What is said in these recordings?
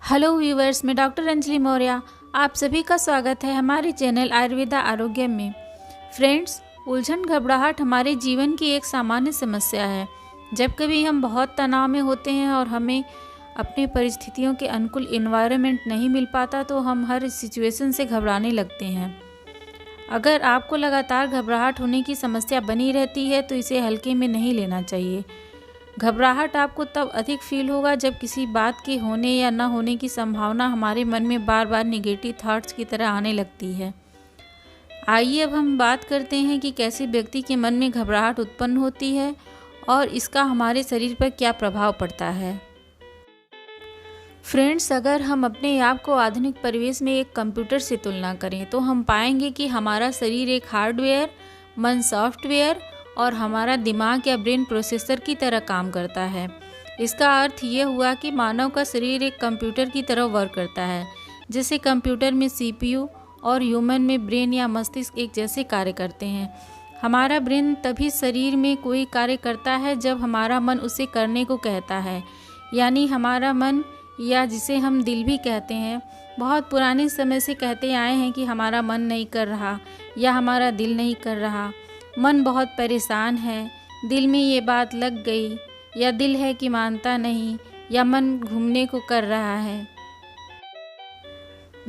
Hello viewers, मैं doctor Anjali Maurya. आप सभी का स्वागत है हमारे चैनल आयुर्वेदा आरोग्य में। फ्रेंड्स, उलझन घबराहट हमारे जीवन की एक सामान्य समस्या है। जब कभी हम बहुत तनाव में होते हैं और हमें अपने परिस्थितियों के अनुकूल इन्वायरमेंट नहीं मिल पाता तो हम हर सिचुएशन से घबराने लगते हैं। अगर आपको लगातार घबराहट होने की समस्या बनी रहती है तो इसे हल्के में नहीं लेना चाहिए। घबराहट आपको तब अधिक फील होगा जब किसी बात के होने या न होने की संभावना हमारे मन में बार बार नेगेटिव थॉट्स की तरह आने लगती है। आइए अब हम बात करते हैं कि कैसे व्यक्ति के मन में घबराहट उत्पन्न होती है और इसका हमारे शरीर पर क्या प्रभाव पड़ता है। फ्रेंड्स, अगर हम अपने आप को आधुनिक परिवेश में एक कंप्यूटर से तुलना करें तो हम पाएंगे कि हमारा शरीर एक हार्डवेयर, मन सॉफ्टवेयर और हमारा दिमाग या ब्रेन प्रोसेसर की तरह काम करता है। इसका अर्थ ये हुआ कि मानव का शरीर एक कंप्यूटर की तरह वर्क करता है। जैसे कंप्यूटर में सीपीयू और ह्यूमन में ब्रेन या मस्तिष्क एक जैसे कार्य करते हैं। हमारा ब्रेन तभी शरीर में कोई कार्य करता है जब हमारा मन उसे करने को कहता है। यानी हमारा मन, या जिसे हम दिल भी कहते हैं, बहुत पुराने समय से कहते आए हैं कि हमारा मन नहीं कर रहा या हमारा दिल नहीं कर रहा। मन बहुत परेशान है, दिल में ये बात लग गई, या दिल है कि मानता नहीं, या मन घूमने को कर रहा है।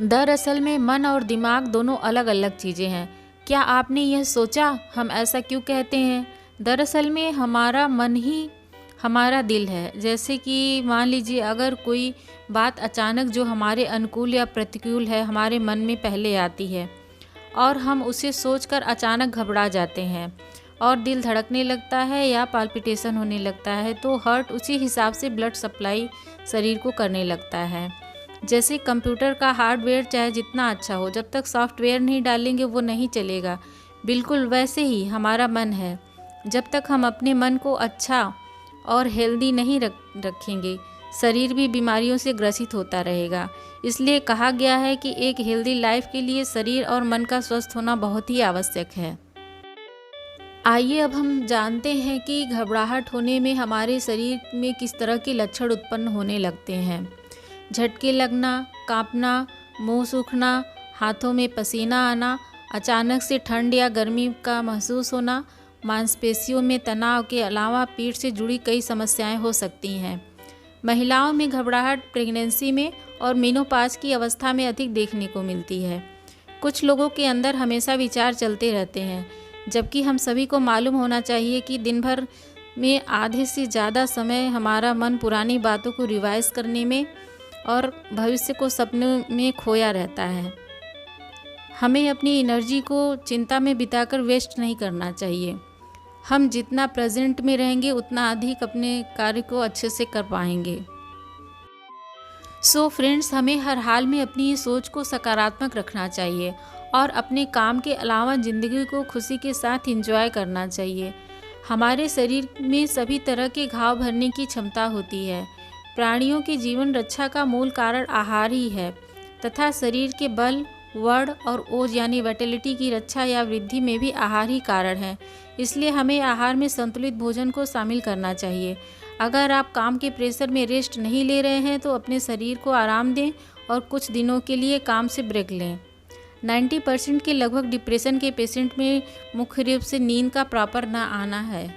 दरअसल में मन और दिमाग दोनों अलग अलग चीज़ें हैं। क्या आपने यह सोचा हम ऐसा क्यों कहते हैं? दरअसल में हमारा मन ही हमारा दिल है। जैसे कि मान लीजिए, अगर कोई बात अचानक जो हमारे अनुकूल या प्रतिकूल है हमारे मन में पहले आती है और हम उसे सोचकर अचानक घबरा जाते हैं और दिल धड़कने लगता है या पाल्पिटेशन होने लगता है, तो हार्ट उसी हिसाब से ब्लड सप्लाई शरीर को करने लगता है। जैसे कंप्यूटर का हार्डवेयर चाहे जितना अच्छा हो, जब तक सॉफ्टवेयर नहीं डालेंगे वो नहीं चलेगा। बिल्कुल वैसे ही हमारा मन है। जब तक हम अपने मन को अच्छा और हेल्दी नहीं रखेंगे, शरीर भी बीमारियों से ग्रसित होता रहेगा। इसलिए कहा गया है कि एक हेल्दी लाइफ के लिए शरीर और मन का स्वस्थ होना बहुत ही आवश्यक है। आइए अब हम जानते हैं कि घबराहट होने में हमारे शरीर में किस तरह के लक्षण उत्पन्न होने लगते हैं। झटके लगना, कांपना, मुंह सूखना, हाथों में पसीना आना, अचानक से ठंड या गर्मी का महसूस होना, मांसपेशियों में तनाव के अलावा पीठ से जुड़ी कई समस्याएं हो सकती हैं। महिलाओं में घबराहट प्रेगनेंसी में और मेनोपॉज की अवस्था में अधिक देखने को मिलती है। कुछ लोगों के अंदर हमेशा विचार चलते रहते हैं, जबकि हम सभी को मालूम होना चाहिए कि दिन भर में आधे से ज़्यादा समय हमारा मन पुरानी बातों को रिवाइज करने में और भविष्य को सपनों में खोया रहता है। हमें अपनी एनर्जी को चिंता में बिताकर वेस्ट नहीं करना चाहिए। हम जितना प्रेजेंट में रहेंगे उतना अधिक अपने कार्य को अच्छे से कर पाएंगे। सो फ्रेंड्स, हमें हर हाल में अपनी सोच को सकारात्मक रखना चाहिए और अपने काम के अलावा ज़िंदगी को खुशी के साथ एंजॉय करना चाहिए। हमारे शरीर में सभी तरह के घाव भरने की क्षमता होती है। प्राणियों के जीवन रक्षा का मूल कारण आहार ही है तथा शरीर के बल, वर्ण और ओज यानी वाइटैलिटी की रक्षा या वृद्धि में भी आहार ही कारण है। इसलिए हमें आहार में संतुलित भोजन को शामिल करना चाहिए। अगर आप काम के प्रेशर में रेस्ट नहीं ले रहे हैं तो अपने शरीर को आराम दें और कुछ दिनों के लिए काम से ब्रेक लें। 90% के लगभग डिप्रेशन के पेशेंट में मुख्य रूप से नींद का प्रॉपर ना आना है।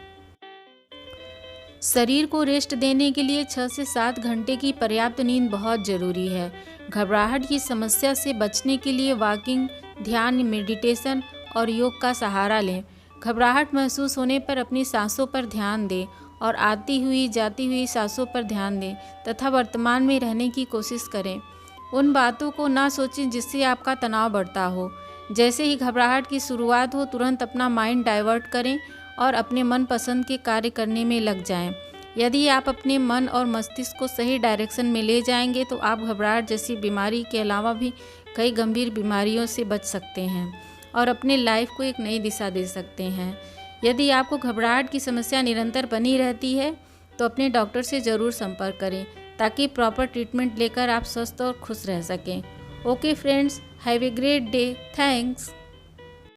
शरीर को रेस्ट देने के लिए 6 से 7 घंटे की पर्याप्त नींद बहुत ज़रूरी है। घबराहट की समस्या से बचने के लिए वॉकिंग, ध्यान, मेडिटेशन और योग का सहारा लें। घबराहट महसूस होने पर अपनी सांसों पर ध्यान दें और आती हुई जाती हुई सांसों पर ध्यान दें तथा वर्तमान में रहने की कोशिश करें। उन बातों को ना सोचें जिससे आपका तनाव बढ़ता हो। जैसे ही घबराहट की शुरुआत हो, तुरंत अपना माइंड डाइवर्ट करें और अपने मन पसंद के कार्य करने में लग जाएं। यदि आप अपने मन और मस्तिष्क को सही डायरेक्शन में ले जाएंगे तो आप घबराहट जैसी बीमारी के अलावा भी कई गंभीर बीमारियों से बच सकते हैं और अपने लाइफ को एक नई दिशा दे सकते हैं। यदि आपको घबराहट की समस्या निरंतर बनी रहती है तो अपने डॉक्टर से ज़रूर संपर्क करें ताकि प्रॉपर ट्रीटमेंट लेकर आप स्वस्थ और खुश रह सकें। Okay friends, have a great day. Thanks.